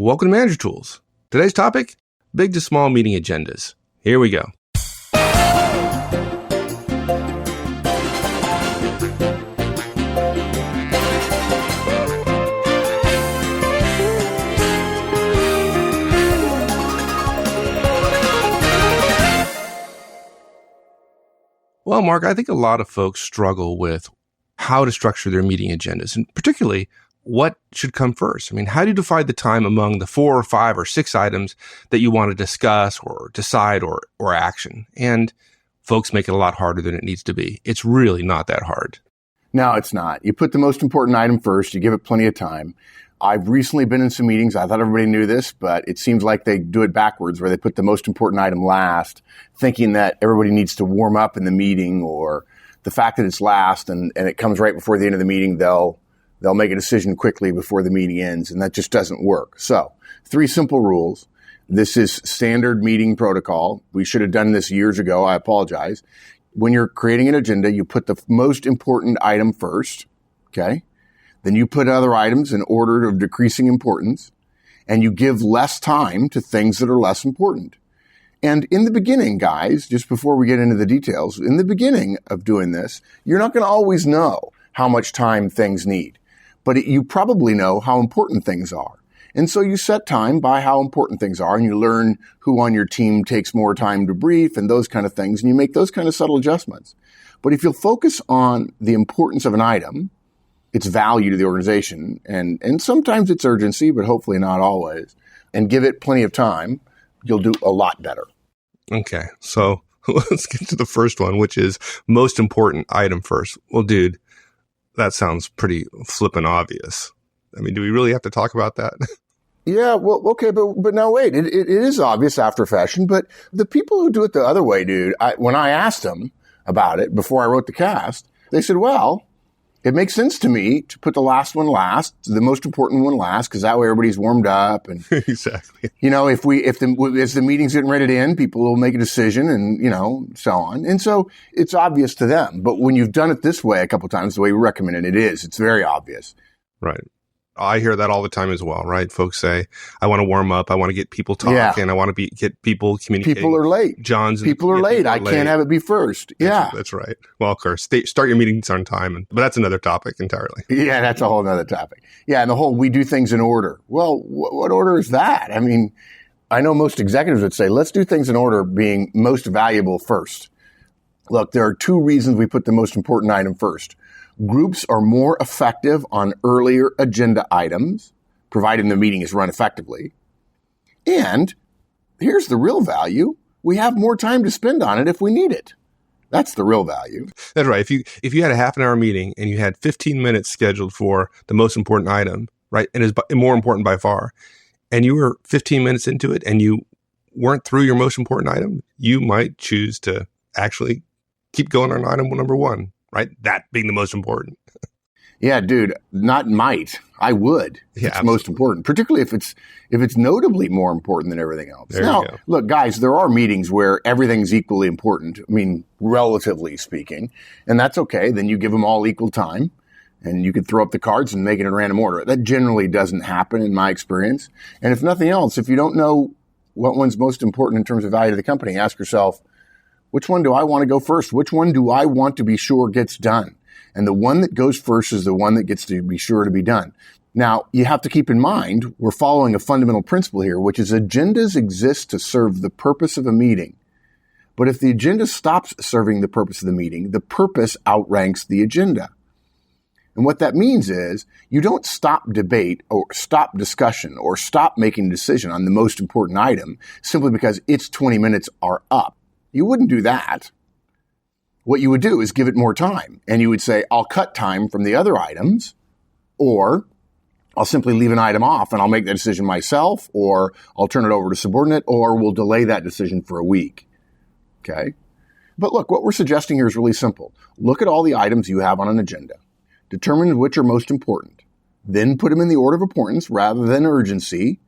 Welcome to Manager Tools. Today's topic, big to small meeting agendas. Here we go. Well, Mark, I think a lot of folks struggle with how to structure their meeting agendas, and particularly what should come first. I mean, how do you divide the time among the 4 or 5 or 6 items that you want to discuss or decide or action? And folks make it a lot harder than it needs to be. It's really not that hard. No, it's not. You put the most important item first. You give it plenty of time. I've recently been in some meetings. I thought everybody knew this, but it seems like they do it backwards, where they put the most important item last, thinking that everybody needs to warm up in the meeting, or the fact that it's last and it comes right before the end of the meeting, they'll make a decision quickly before the meeting ends, and that just doesn't work. So 3 simple rules. This is standard meeting protocol. We should have done this years ago. I apologize. When you're creating an agenda, you put the most important item first, okay? Then you put other items in order of decreasing importance, and you give less time to things that are less important. And in the beginning, guys, just before we get into the details, in the beginning of doing this, you're not going to always know how much time things need, but you probably know how important things are. And so you set time by how important things are, and you learn who on your team takes more time to brief and those kind of things, and you make those kind of subtle adjustments. But if you'll focus on the importance of an item, its value to the organization, and sometimes it's urgency, but hopefully not always, and give it plenty of time, you'll do a lot better. Okay, so let's get to the first one, which is most important item first. Well, dude, that sounds pretty flippin' obvious. I mean, do we really have to talk about that? Yeah, well, okay, but now wait, it is obvious after fashion, but the people who do it the other way, dude, when I asked them about it before I wrote the cast, they said, well, it makes sense to me to put the last one last, the most important one last, because that way everybody's warmed up. And exactly. You know, as the meeting's getting ready to end, people will make a decision, and so on. And so it's obvious to them. But when you've done it this way a couple of times, the way we recommend it, it's very obvious. Right. I hear that all the time as well, right? Folks say, I want to warm up. I want to get people talking. I want to get people communicating. People are late. People are late. I can't have it be first. Yeah. That's right. Well, of course, start your meetings on time. But that's another topic entirely. Yeah, that's a whole other topic. Yeah, and we do things in order. Well, what order is that? I mean, I know most executives would say, let's do things in order, being most valuable first. Look, there are 2 reasons we put the most important item first. Groups are more effective on earlier agenda items, providing the meeting is run effectively. And here's the real value. We have more time to spend on it if we need it. That's the real value. That's right. If you had a half an hour meeting and you had 15 minutes scheduled for the most important item, right, and is more important by far, and you were 15 minutes into it and you weren't through your most important item, you might choose to actually keep going on item number 1. Right? That being the most important. Yeah, dude, not might. I would. Yeah, it's most important, particularly if it's notably more important than everything else. Now, look, guys, there are meetings where everything's equally important. I mean, relatively speaking, and that's okay. Then you give them all equal time, and you can throw up the cards and make it in random order. That generally doesn't happen in my experience. And if nothing else, if you don't know what one's most important in terms of value to the company, ask yourself, which one do I want to go first? Which one do I want to be sure gets done? And the one that goes first is the one that gets to be sure to be done. Now, you have to keep in mind, we're following a fundamental principle here, which is agendas exist to serve the purpose of a meeting. But if the agenda stops serving the purpose of the meeting, the purpose outranks the agenda. And what that means is you don't stop debate or stop discussion or stop making a decision on the most important item simply because its 20 minutes are up. You wouldn't do that. What you would do is give it more time. And you would say, I'll cut time from the other items, or I'll simply leave an item off and I'll make that decision myself, or I'll turn it over to subordinate, or we'll delay that decision for a week. Okay? But look, what we're suggesting here is really simple. Look at all the items you have on an agenda. Determine which are most important. Then put them in the order of importance rather than urgency,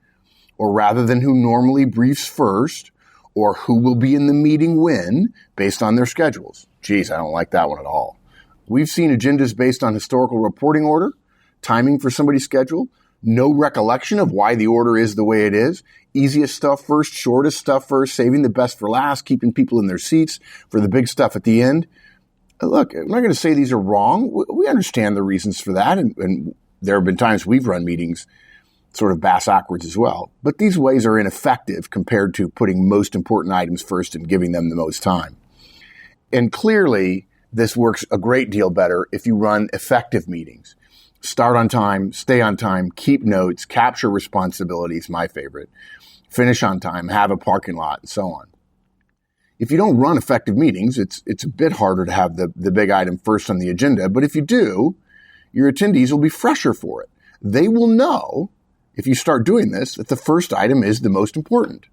or rather than who normally briefs first, or who will be in the meeting when, based on their schedules. Geez, I don't like that one at all. We've seen agendas based on historical reporting order, timing for somebody's schedule, no recollection of why the order is the way it is. Easiest stuff first, shortest stuff first, saving the best for last, keeping people in their seats for the big stuff at the end. Look, I'm not going to say these are wrong. We understand the reasons for that, and there have been times we've run meetings sort of bass backwards as well. But these ways are ineffective compared to putting most important items first and giving them the most time. And clearly, this works a great deal better if you run effective meetings. Start on time, stay on time, keep notes, capture responsibilities, my favorite. Finish on time, have a parking lot, and so on. If you don't run effective meetings, it's a bit harder to have the big item first on the agenda. But if you do, your attendees will be fresher for it. They will know, if you start doing this, that the first item is the most important.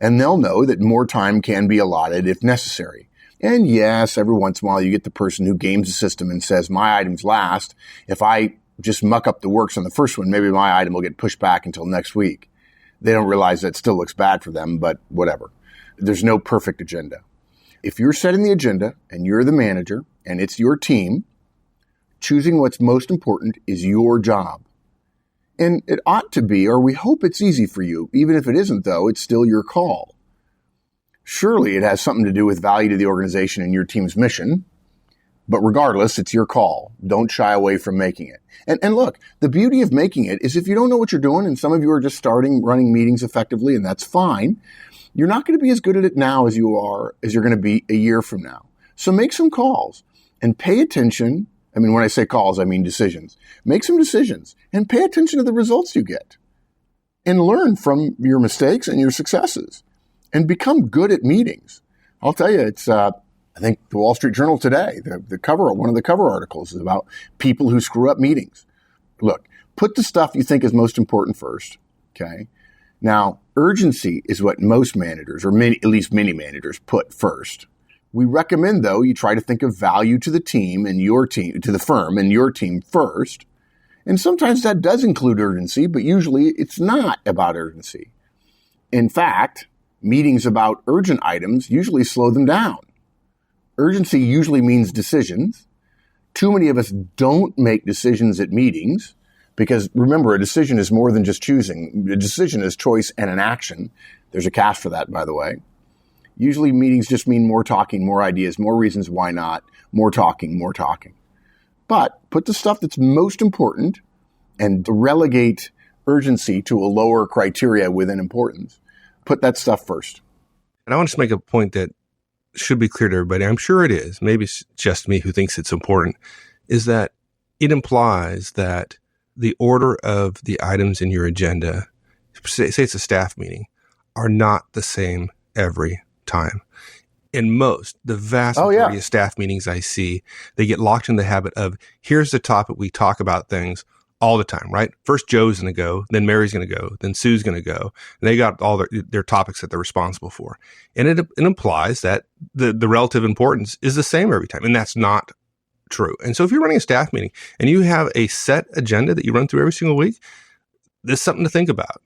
And they'll know that more time can be allotted if necessary. And yes, every once in a while you get the person who games the system and says, my item's last. If I just muck up the works on the first one, maybe my item will get pushed back until next week. They don't realize that still looks bad for them, but whatever. There's no perfect agenda. If you're setting the agenda and you're the manager and it's your team, choosing what's most important is your job. And it ought to be, or we hope it's easy for you. Even if it isn't, though, it's still your call. Surely it has something to do with value to the organization and your team's mission. But regardless, it's your call. Don't shy away from making it. And look, the beauty of making it is if you don't know what you're doing, and some of you are just starting running meetings effectively, and that's fine, you're not going to be as good at it now as you're going to be a year from now. So make some calls and pay attention. I mean, when I say calls, I mean decisions. Make some decisions and pay attention to the results you get and learn from your mistakes and your successes and become good at meetings. I'll tell you, it's, I think the Wall Street Journal today, one of the cover articles is about people who screw up meetings. Look, put the stuff you think is most important first. Okay. Now, urgency is what most managers, or at least many managers, put first. We recommend, though, you try to think of value to the team and your team, to the firm and your team first. And sometimes that does include urgency, but usually it's not about urgency. In fact, meetings about urgent items usually slow them down. Urgency usually means decisions. Too many of us don't make decisions at meetings because, remember, a decision is more than just choosing. A decision is choice and an action. There's a cash for that, by the way. Usually meetings just mean more talking, more ideas, more reasons why not, more talking, more talking. But put the stuff that's most important and relegate urgency to a lower criteria within importance. Put that stuff first. And I want to make a point that should be clear to everybody. I'm sure it is. Maybe it's just me who thinks it's important, is that it implies that the order of the items in your agenda, say it's a staff meeting, are not the same every time. In the vast majority of staff meetings I see, they get locked in the habit of, here's the topic, we talk about things all the time, right? First Joe's going to go, then Mary's going to go, then Sue's going to go. And they got all their topics that they're responsible for. And it implies that the relative importance is the same every time. And that's not true. And so if you're running a staff meeting and you have a set agenda that you run through every single week, there's something to think about.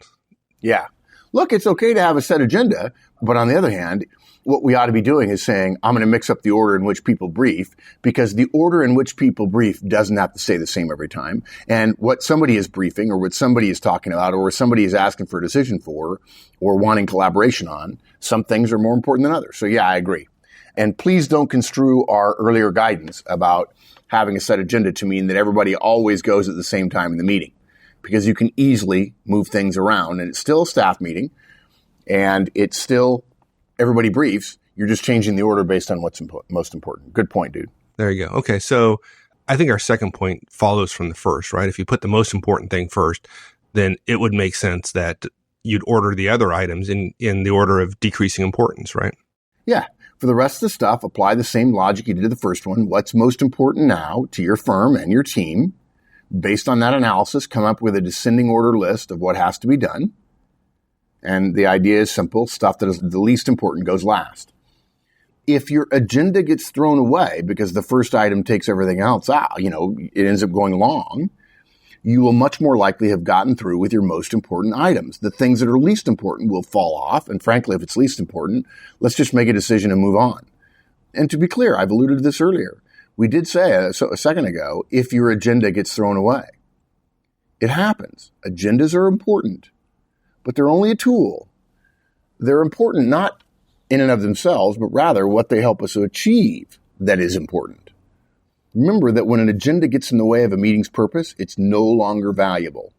Yeah. Look, it's okay to have a set agenda, but on the other hand, what we ought to be doing is saying, I'm going to mix up the order in which people brief, because the order in which people brief doesn't have to stay the same every time. And what somebody is briefing or what somebody is talking about or what somebody is asking for a decision for or wanting collaboration on, some things are more important than others. So yeah, I agree. And please don't construe our earlier guidance about having a set agenda to mean that everybody always goes at the same time in the meeting, because you can easily move things around and it's still a staff meeting and it's still everybody briefs. You're just changing the order based on what's most important. Good point, dude. There you go. Okay. So I think our second point follows from the first, right? If you put the most important thing first, then it would make sense that you'd order the other items in the order of decreasing importance, right? Yeah. For the rest of the stuff, apply the same logic you did to the first one. What's most important now to your firm and your team? Based on that analysis, come up with a descending order list of what has to be done. And the idea is simple. Stuff that is the least important goes last. If your agenda gets thrown away because the first item takes everything else out, it ends up going long, you will much more likely have gotten through with your most important items. The things that are least important will fall off. And frankly, if it's least important, let's just make a decision and move on. And to be clear, I've alluded to this earlier. We did say a second ago, if your agenda gets thrown away. It happens. Agendas are important, but they're only a tool. They're important not in and of themselves, but rather what they help us to achieve that is important. Remember that when an agenda gets in the way of a meeting's purpose, it's no longer valuable.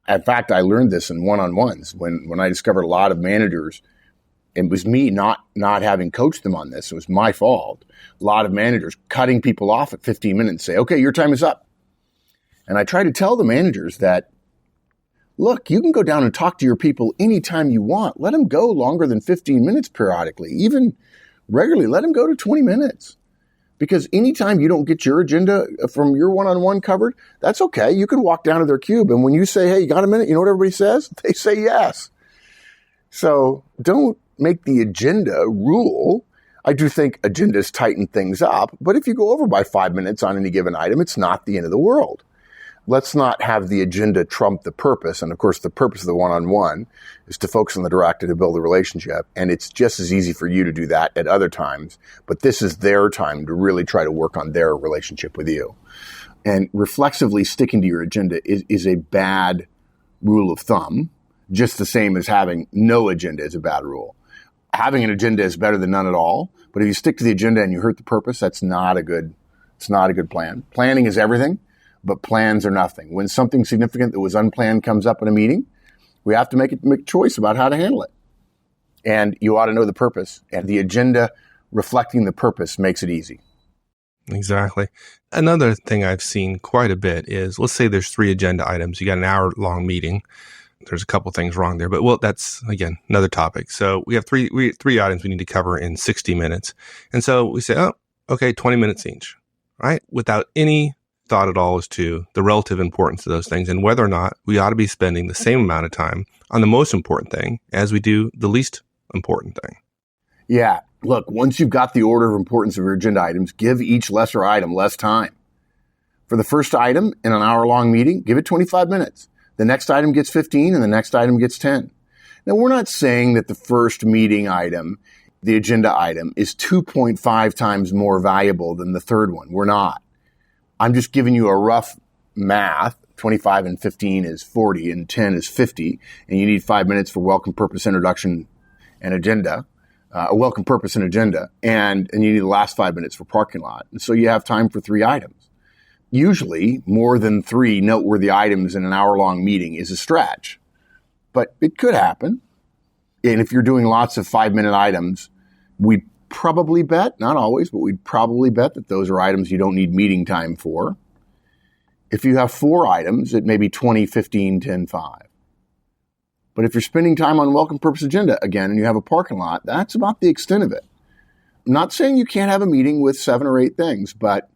In fact, I learned this in one-on-ones when I discovered a lot of managers. It was me not having coached them on this. It was my fault. A lot of managers cutting people off at 15 minutes and say, okay, your time is up. And I try to tell the managers that, look, you can go down and talk to your people anytime you want. Let them go longer than 15 minutes periodically. Even regularly, let them go to 20 minutes. Because anytime you don't get your agenda from your one-on-one covered, that's okay. You can walk down to their cube. And when you say, hey, you got a minute? You know what everybody says? They say yes. So don't make the agenda rule. I do think agendas tighten things up. But if you go over by 5 minutes on any given item, it's not the end of the world. Let's not have the agenda trump the purpose. And of course, the purpose of the one-on-one is to focus on the director to build a relationship. And it's just as easy for you to do that at other times. But this is their time to really try to work on their relationship with you. And reflexively sticking to your agenda is a bad rule of thumb, just the same as having no agenda is a bad rule. Having an agenda is better than none at all. But if you stick to the agenda and you hurt the purpose, it's not a good plan. Planning is everything. But plans are nothing. When something significant that was unplanned comes up in a meeting, we have to make a choice about how to handle it. And you ought to know the purpose. And the agenda reflecting the purpose makes it easy. Exactly. Another thing I've seen quite a bit is, let's say there's 3 agenda items. You got an hour-long meeting. There's a couple things wrong there. But, well, that's, again, another topic. So we have three items we need to cover in 60 minutes. And so we say, oh, okay, 20 minutes each, right? Without any thought at all as to the relative importance of those things and whether or not we ought to be spending the same amount of time on the most important thing as we do the least important thing. Yeah. Look, once you've got the order of importance of your agenda items, give each lesser item less time. For the first item in an hour-long meeting, give it 25 minutes. The next item gets 15 and the next item gets 10. Now, we're not saying that the first meeting item, the agenda item, is 2.5 times more valuable than the third one. We're not. I'm just giving you a rough math. 25 and 15 is 40 and 10 is 50. And you need 5 minutes for welcome, purpose, introduction, and agenda. A welcome, purpose, and agenda. And you need the last 5 minutes for parking lot. And so you have time for 3 items. Usually, more than 3 noteworthy items in an hour-long meeting is a stretch. But it could happen. And if you're doing lots of 5-minute items, we probably bet, not always, but we'd probably bet that those are items you don't need meeting time for. If you have 4 items, it may be 20, 15, 10, 5. But if you're spending time on welcome, purpose, agenda again, and you have a parking lot, that's about the extent of it. I'm not saying you can't have a meeting with 7 or 8 things, but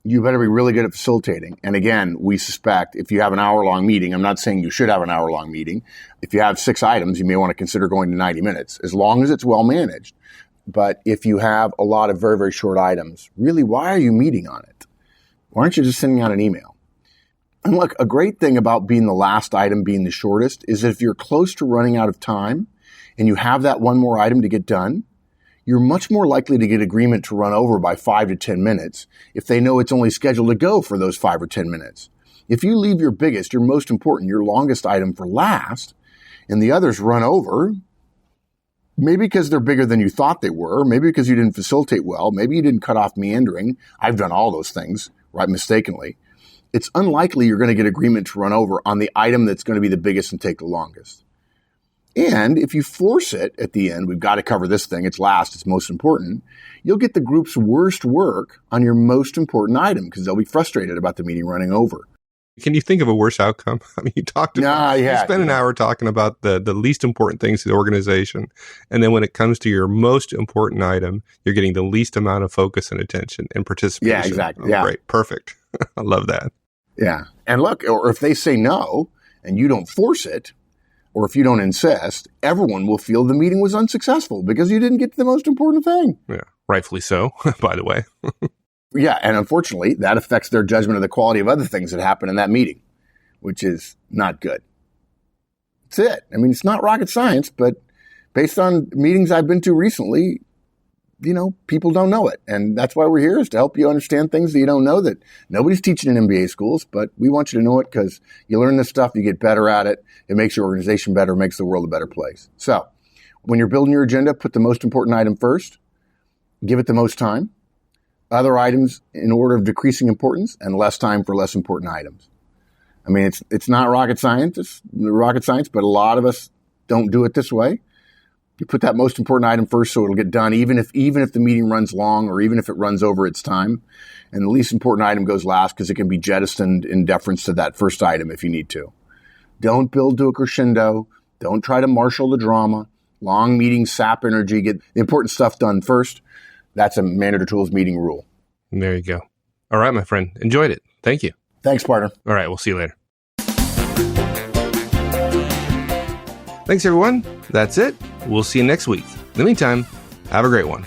you better be really good at facilitating. And again, we suspect if you have an hour-long meeting, I'm not saying you should have an hour-long meeting. If you have 6 items, you may want to consider going to 90 minutes, as long as it's well managed. But if you have a lot of very, very short items, really, why are you meeting on it? Why aren't you just sending out an email? And look, a great thing about being the last item being the shortest is that if you're close to running out of time and you have that one more item to get done, you're much more likely to get agreement to run over by 5 to 10 minutes if they know it's only scheduled to go for those 5 or 10 minutes. If you leave your biggest, your most important, your longest item for last, and the others run over, maybe because they're bigger than you thought they were, maybe because you didn't facilitate well, maybe you didn't cut off meandering. I've done all those things, right, mistakenly. It's unlikely you're going to get agreement to run over on the item that's going to be the biggest and take the longest. And if you force it at the end, we've got to cover this thing, it's last, it's most important, you'll get the group's worst work on your most important item because they'll be frustrated about the meeting running over. Can you think of a worse outcome? I mean, you spend an hour talking about the least important things to the organization. And then when it comes to your most important item, you're getting the least amount of focus and attention and participation. Yeah, exactly. Yeah. Great. Perfect. I love that. Yeah. And look, or if they say no and you don't force it, or if you don't insist, everyone will feel the meeting was unsuccessful because you didn't get to the most important thing. Yeah. Rightfully so, by the way. Yeah, and unfortunately, that affects their judgment of the quality of other things that happen in that meeting, which is not good. That's it. I mean, it's not rocket science, but based on meetings I've been to recently, people don't know it. And that's why we're here, is to help you understand things that you don't know that nobody's teaching in MBA schools, but we want you to know it because you learn this stuff, you get better at it. It makes your organization better, makes the world a better place. So when you're building your agenda, put the most important item first, give it the most time, other items in order of decreasing importance, and less time for less important items. I mean, it's not rocket science, but a lot of us don't do it this way. You put that most important item first so it'll get done, even if the meeting runs long or even if it runs over its time. And the least important item goes last because it can be jettisoned in deference to that first item if you need to. Don't build to a crescendo. Don't try to marshal the drama. Long meetings sap energy. Get the important stuff done first. That's a Manager Tools meeting rule. There you go. All right, my friend. Enjoyed it. Thank you. Thanks, partner. All right. We'll see you later. Thanks, everyone. That's it. We'll see you next week. In the meantime, have a great one.